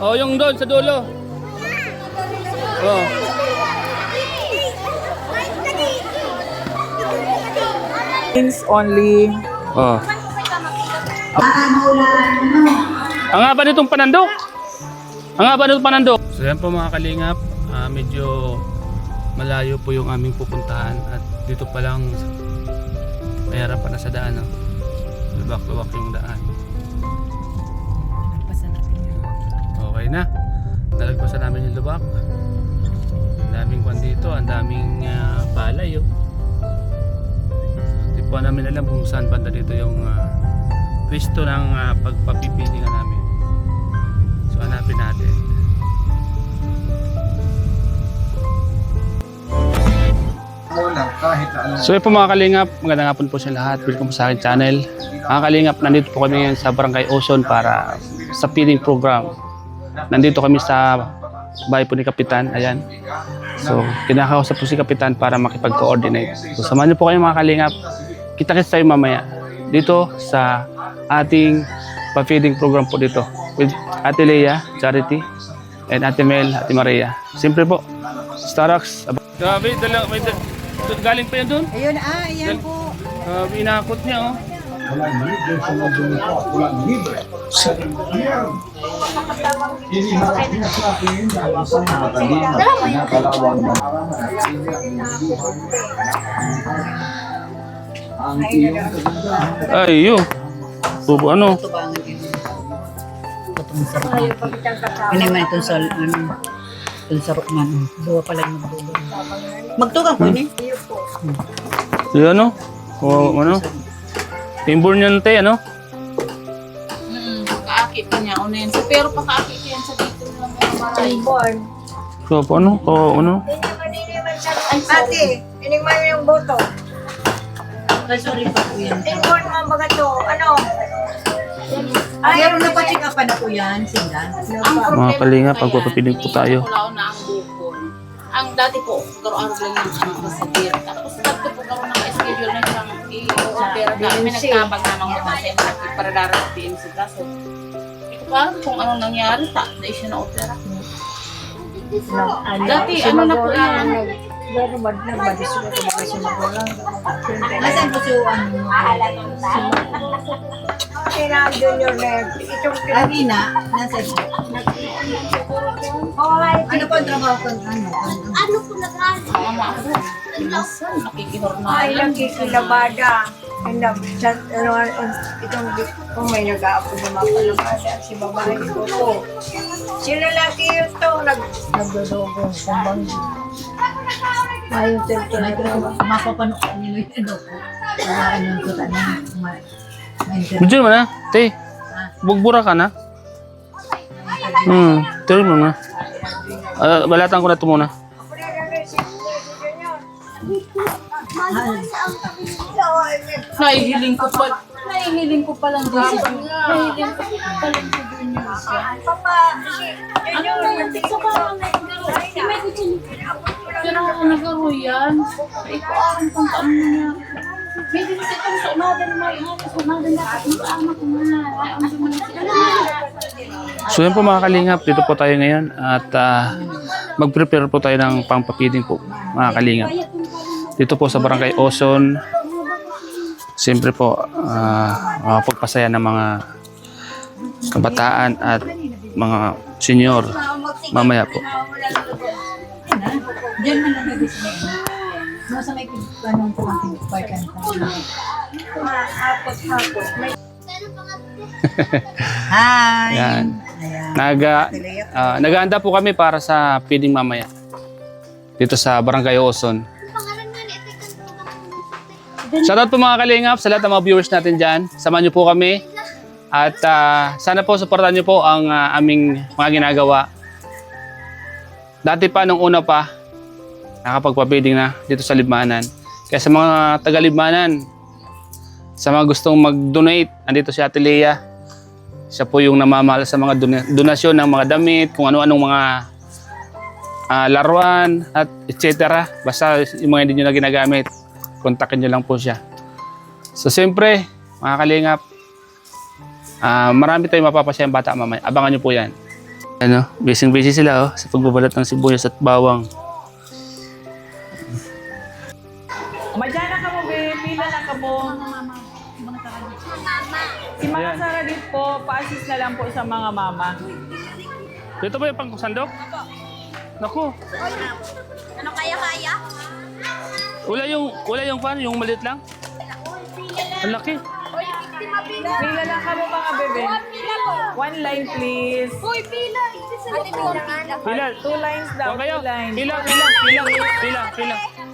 Oh, yung doon sa dulo. Oh. Only. Oh. Ang haba nitong panandok. Ang haba nitong panandok. So yan po mga kalingap, medyo malayo po yung aming pupuntahan at dito pa lang may harapan na sa daan. No? Lubak-lubak yung daan. Okay na. Nalagpasan namin yung lubak. Ang daming kwan dito, ang daming palay. Oh. Hindi po namin alam kung saan banda dito yung pwesto ng pagpapipilingan namin. So hanapin natin. So yun po mga kalingap, magandang hapon po sa lahat. Welcome sa aking channel. Mga kalingap, nandito po kami ngayon sa Barangay Ozon para sa feeding program. Nandito kami sa bahay po ni Kapitan. Ayan. So kinakausap po si Kapitan para makipag-coordinate. So samahan niyo po kayo mga kalingap. Kita-kits tayo mamaya dito sa ating pa-feeding program po dito with Ate Leia, Charity, and Ate Mel, Ate Maria. Siyempre po, Starbucks. Grabe, galing pa yan doon? Ayun, ayan po. Inakot niya, oh. Walang libre sa mundo nito. Walang libre. Iniharap niya sa akin ang isang matalim at pinakalawang bangaran ang iyong kagandahan. Ay, yun. Ano? Ano man itong sa, itong sa Rukman. Duwa pala magdulo. Magtugang po ni? Yun, ano? O, ano? Timbor niyan, te, ano? Kaakit ka niya, unin. Pero pakaakit ka yan sa dito lang mga maray. So, ano? O, ano? Ate, ining mo yung boto. Ay, sorry pa po yan. Inborn mo mga to, ano? Pero napacheck up na po yan, sila. Ang Mga kalingap, pagpapapiling po tayo. Wala na ang bukol. Ang dati po, karoon lang yung procedure. Tapos dati po karoon naka-schedule na siyang i-order. Dami nagtabag na mga mga sa MRT para darating sa PMC. Kaso, hindi ko pa alam kung anong nangyari. Na siya na-opera. Dati, ano na po yan? Nasaan po si Juan? Kailangan junior na itong Arina, nasaan siya? Ano po ang trabaho ko? Mama ako. Ilasan, ay nakikihornalan. nakikilabada. Itong kung may nag-aapo na mapalabada, si babae ko po. Si lalaki yun to, nagdodogong kumbang. Ayun, Ay, pero mapapanood nyo yung ano po. Para ano ko tanong. Diyan mo na, te. Bugbura ka na. Tuloy mo na. Balatan ko na ito muna. Nahihiling ko pa. Nahihiling ko pa lang din si Junior. Nahihiling ko pa lang si Junior siya. Papa, Ano na yan? Sa parang pero ako nagaro yan. Ay ko aram kung paano na. May din si itong sunadan mo. Sunadan na itong anak ko na. Ay, ang naman sila. So yan po mga kalingap, dito po tayo ngayon at mag-prepare po tayo ng pang-feeding po mga kalingap. Dito po sa Barangay Ozon, siyempre po pagpasaya ng mga kabataan at mga senior mamaya po. Diyan man lang nag-isip. Nasa may anong po ang part-time. hapos-hapos. May Hi! Yan. Ayan. Naghahanda po kami para sa feeding mamaya. Dito sa Barangay Ozon. Shoutout po mga kalingap sa lahat ng mga viewers natin dyan. Samahan niyo po kami. At sana po supportan niyo po ang aming mga ginagawa. Dati pa, nung una pa, nakapagpa-feeding na dito sa Libmanan. Kaya sa mga taga-Libmanan, sa mga gustong mag-donate, andito si Ate Leia. Siya po yung namamahal sa mga donasyon ng mga damit, kung ano-anong mga laruan, at etc. Basta yung mga hindi nyo na ginagamit, kontakin nyo lang po siya. So siyempre, mga kalingap, marami tayong mapapasayang bata mamaya. Abangan nyo po yan. Ano, busy sila oh, sa pagbabalat ng sibuyas at bawang. Madyan na ka mo, be. Pila na ka mo. Si Mama Ayan. Sara din po, pa-assist na lang po sa mga mama. Dito ba yung pang-sandok? Naku, Ano kaya? wala yung pan, yung maliit lang. Ang laki. Pila lang ka mo, mga bebe. One line, please. Uy, pila! Ate, pila. Pila. 2 lines daw, Doon kayo. 2 lines.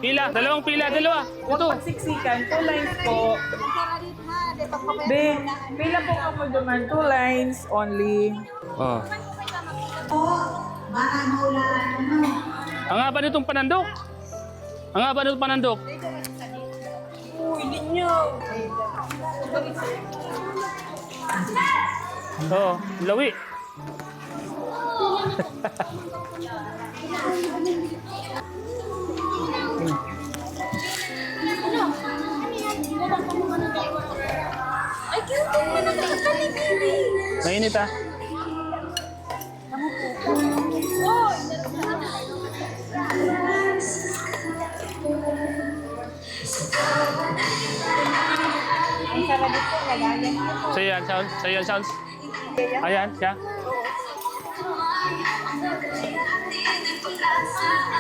Pila. Dalawang pila, dalawa. Huwag Ito. magsiksikan, 2 lines po. Be, pila po ka mo duman, 2 lines only. Oh. Ang haba nitong panandok. Oo, lawi. Ay, cute mo na Mainit ah. Sa'yo yan, sounds. Ayan, siya.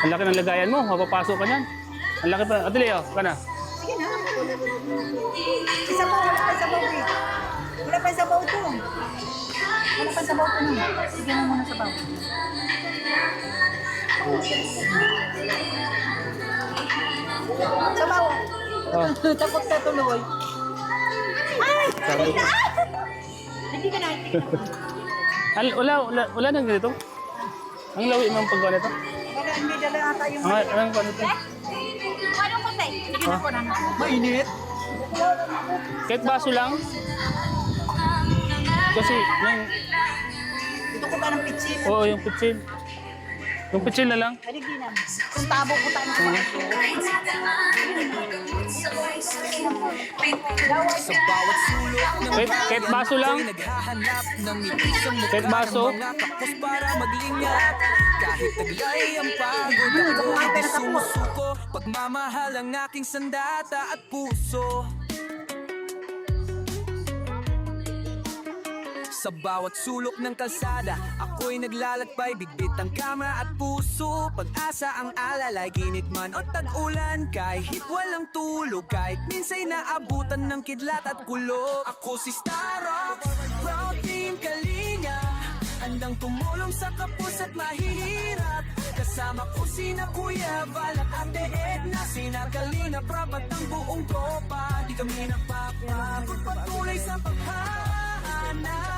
Ang laki ng lagayan mo, mapapasok ka niyan. Ang laki pa. Ate Leo, ka na. Isa pa, wala pa sabaw eh. Wala pa sabaw to. Wala pa sabaw to nun. Sige mo muna sabaw. Sabaw. Oh. Takot ka tuloy. Sabi ko. Hindi ka na. Wala nang ganito. Ang lawi mo ang paggawa nito. Wala, hindi dala ata yung... Ang paggawa nito. Anong patay? Sige na po na. Mainit. Kahit baso lang. Kasi, Ito ko ba ng pitsin? oo, yung pitsin. Yung pitsin na lang. Haliginan. Kung tabo ko tayo ng Kahit baso lang. Kahit baso. Tapos para maglinyat kahit taglay ang pagod ako hindi sumusuko pagmamahal ang aking sandata at puso. Sa bawat sulok ng kalsada, ako'y naglalakbay, bigbit ang kamera at puso. Pag-asa ang alalay, ginit man o tag-ulan, kahit walang tulog, kahit minsa'y naabutan ng kidlat at kulog. Ako si Starrock, proud team Kalinga, handang tumulong sa kapos at mahihirap. Kasama ko sina Kuya Val at Ate Edna, sina Kalinga, Prab at ang buong tropa. Di kami napapagod, patuloy sa paghahanap.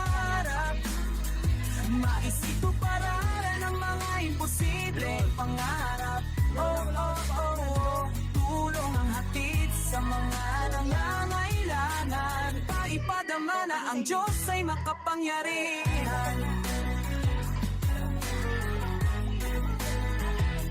Maisip paralan ang mga imposibleng pangarap. Oh, oh, oh, oh. Tulong ang hatid sa mga nangangailangan. Paipadama na ang Diyos ay makapangyarihan.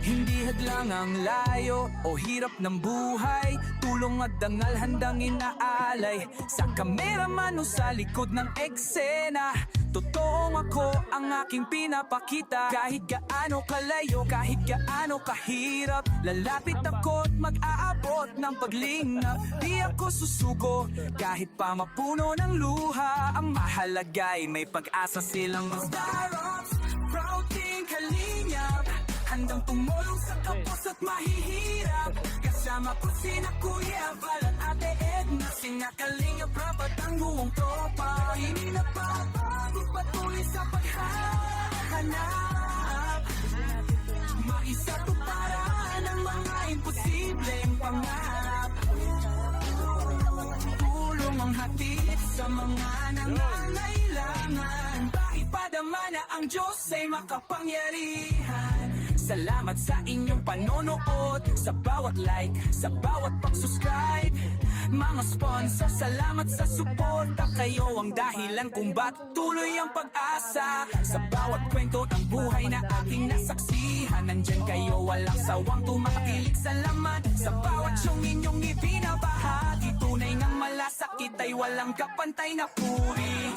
Hindi hadlang ang layo o hirap ng buhay, tulong at dangal handang inaalay sa kameraman o sa likod ng eksena. Totoong ako ang aking pinapakita, kahit gaano kalayo, kahit gaano kahirap. Lalapit ako at mag-aabot ng paglingap. Di ako susuko kahit pa mapuno ng luha. Ang mahalaga'y may pag-asa silang Starrocks, proud team Kalingap, handang tumulong sa kapos at mahihirap. Kasama ko sina Kuya Val at Ate Edna, sina Kalinga, Prab at ang buong tropa. Hindi napapagod, patuloy sa paghahanap. Maisatuparan ang mga imposibleng pangarap. Tulong ang hatid sa mga nangangailangan. Paipadama na ang Diyos ay makapangyarihan. Salamat sa inyong panonood, sa bawat like, sa bawat pag-subscribe. Mga sponsor, salamat sa suporta. Kayo ang dahilan kung bakit tuloy ang pag-asa. Sa bawat kwento ng buhay na ating nasaksihan, nandyan kayo walang sawang tumakilig. Salamat sa bawat siyong inyong ibinabahagi. Tunay ng malasakit ay walang kapantay na puri.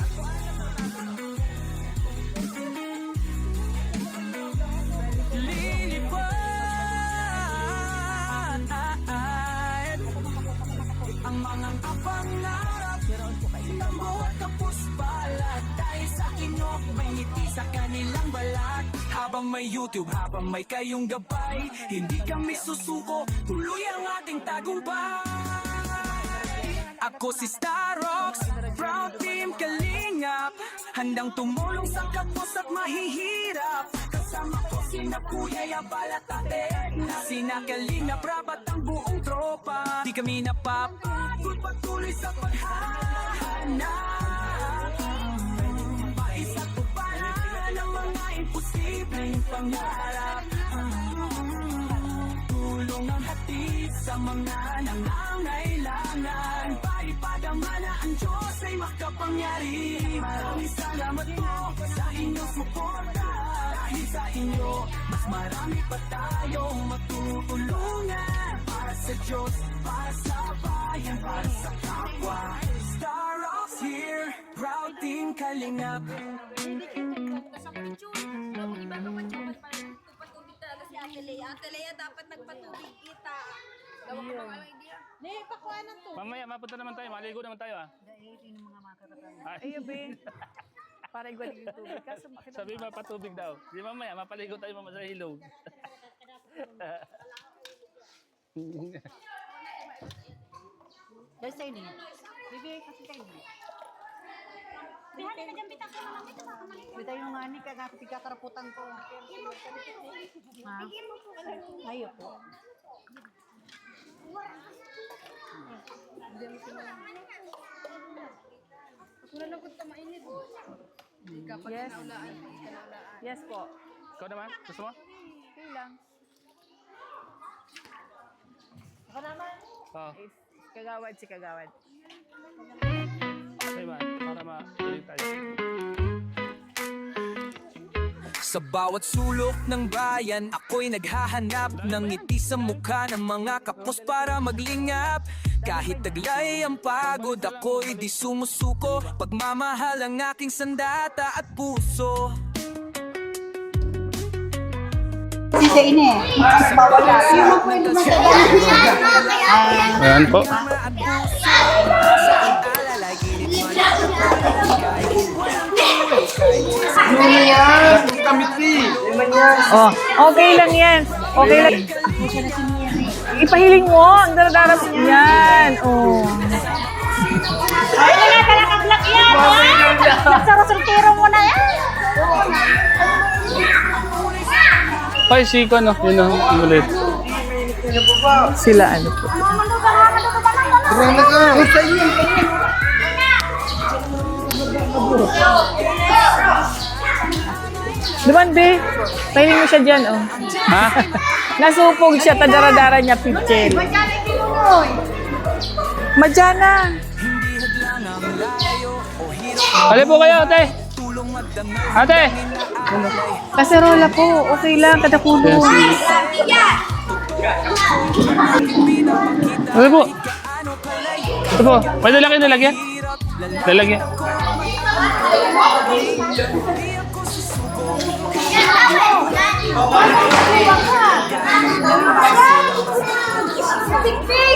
kanilang balat. Habang may YouTube, habang may kayong gabay, hindi kami susuko, tuloy ang ating tagumpay. Ako si Starox, proud team Kalingap, handang tumulong sa kapos at mahihirap. Kasama ko sina Kuya Yabal at Ate Edna, sina Kalingap, Rabat ang buong tropa. Di kami napapagod, patuloy sa paghahanap. Paisa tuparan ang mga imposibleng pangarap. Tulong ang hatid sa mga nangangailangan. Paipadama na ang Diyos ay makapangyari. Maraming salamat po sa inyong suporta. Dahil sa inyo, mas marami pa tayong matutulungan. Para sa Diyos, para sa bayan, para sa kapwa. Starox here, proud team Kalingap. Ate Lea, dapat nagpatubig kita. Mamaya, mapunta naman tayo. Maligo naman tayo, ah. Ayun, be. Para igual yung tubig. Kaso bakit Sabi mapatubig daw. Di mamaya, mapaligo tayo mamaya sa ilog. Dahil sa'yo niya. Bibigay kasi kayo niya. Bita yung nga ni kakaraputan ko. Ha? Ayo po. Yes. Yes po. Ikaw naman? Gusto mo? Okay lang. Oo. Kagawad si kagawad. Okay ba? Para ma-ulit tayo. Sa bawat sulok ng bayan, ako'y naghahanap ng ngiti sa mukha ng mga kapos para maglingap. Kahit taglay ang pagod, ako'y di sumusuko. Pagmamahal ang aking sandata at puso. Sa ine. Ayan po. Oh, okay lang yan. Okay lang. Ipahiling mo. Ang daradarap yan. Oh. Ay, nakakalakas yan, ha? Nagsarasultiro mo na yan. Ay, si ko, no? Yun, no? Ulit. Sila ano po. Duman, be. Pahiling mo siya dyan, oh. Ha? Nasupog siya, tadaradara niya, pitchel. Madyana. Hali po kayo, ate. Ate! Kaserola po, okay lang, kadakulo. Hali po. Ito po. Pwede lang kayo nilagyan? Nilagyan.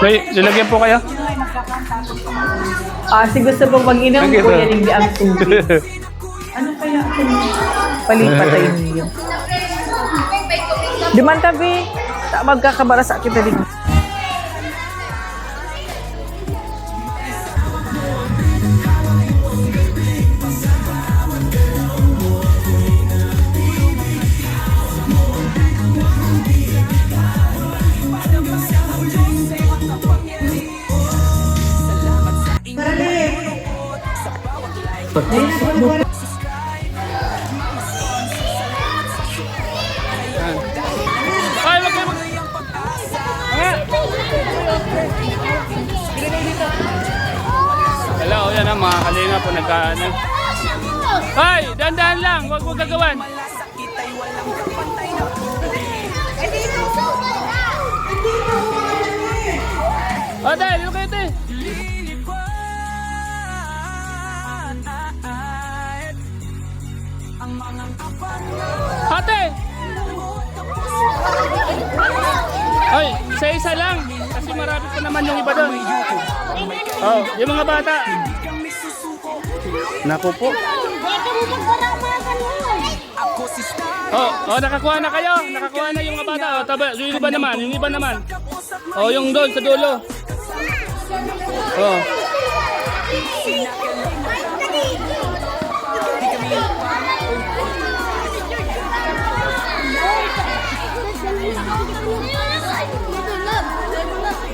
May nilagyan po kayo? Si gusto pong mag-inom, Thank you, kuya sir. rin ang tubig. Ano kaya kung palipatayin niyo? Duman tabi, magkakabara sa kita din. Ay, wag kayo mag... Hello, yan ang mga kalinga po nagkaano. Ay, dahan-dahan lang, wag mo gagawan. Oh, dahil, ano kayo, te? Ate! Ay, isa-isa lang. Kasi marami pa naman yung iba doon. Oh, yung mga bata. Naku po. Ako Oh, nakakuha na kayo. Nakakuha na yung mga bata. Oh, yung iba naman, yung iba naman. Oh, yung doon sa dulo. Oh.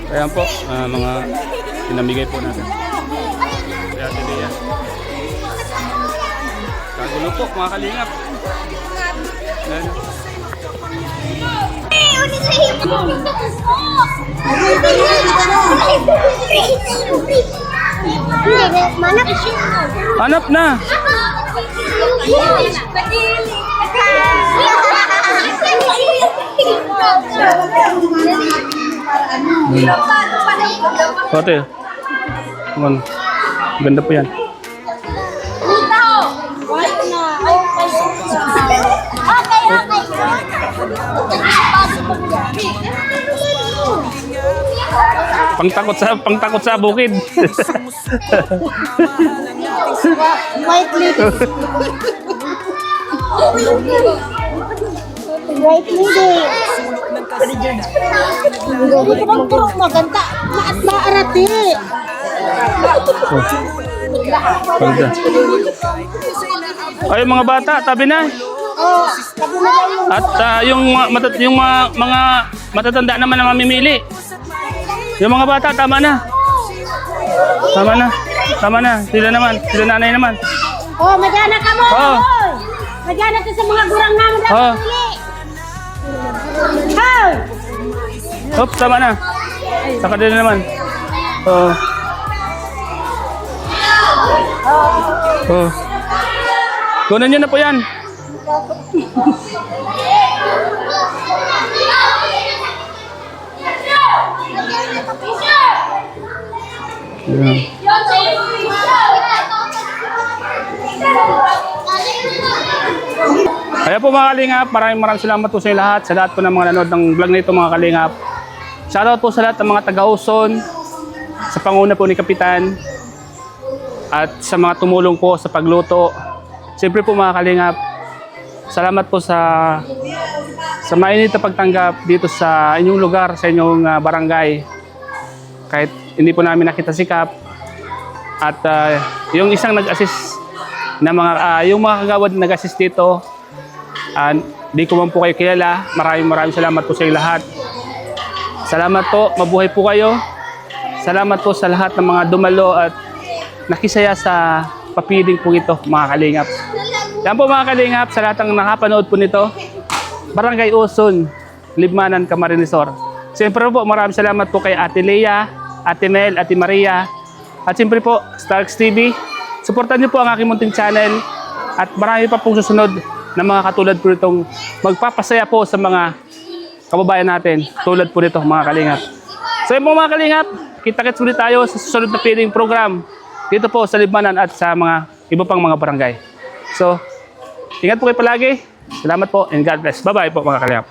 Ayan po, mga pinamigay po natin. Kaya Lea. Kagulo po, mga kalingap. Ayan. Hanap na. Ate. Aman. Ganda po yan. Pangtakot sa bukid. White lady. White lady. Purok maganda. Maat maarati. Ganda. Ay, mga bata, tabi na. Oh, sabi na lang yung At yung mga matatanda naman na mamimili. Yung mga bata, tama na. Tama na. Tama na. Sila naman. Sila nanay naman. oh, magyana ka mo. Oh. Hoy. Magyana ka sa mga gurang namin daw Oh. pili. Hoy. Hop, tama na. Saka din naman. Oh. Oh. Kunan nyo na po yan. Kaya po mga kalingap, maraming salamat po sa inyo lahat, sa lahat po ng mga nanood ng vlog na ito mga kalingap. Shoutout po sa lahat ng mga taga-Uson, sa panguna po ni Kapitan, at sa mga tumulong po sa pagluto. Siyempre po mga kalingap, salamat po sa mainit na pagtanggap dito sa inyong lugar, sa inyong barangay. Kahit hindi po namin nakita si Kap. At yung isang nag-assist na yung mga kagawad na nag-assist dito, di ko man po kayo kilala. Maraming salamat po sa inyo lahat. Salamat po, mabuhay po kayo. Salamat po sa lahat ng mga dumalo at nakisaya sa papiling po ito, mga kalingap. Yan po mga kalingap, sa lahat ng nakapanood po nito, Barangay Uson, Libmanan, Camarines Sur. Siyempre po, maraming salamat po kay Ate Lea, Ate Mel, Ate Maria, at siyempre po, Starks TV. Suportan niyo po ang aking munting channel at marami pa pong susunod na mga katulad po nitong magpapasaya po sa mga kababayan natin tulad po nito mga kalingap. So yun po mga kalingap, kita-kits ulit tayo sa susunod na feeding program dito po sa Libmanan at sa mga iba pang mga barangay. So, ingat po kayo palagi. Salamat po and God bless. Bye-bye po mga kalingap.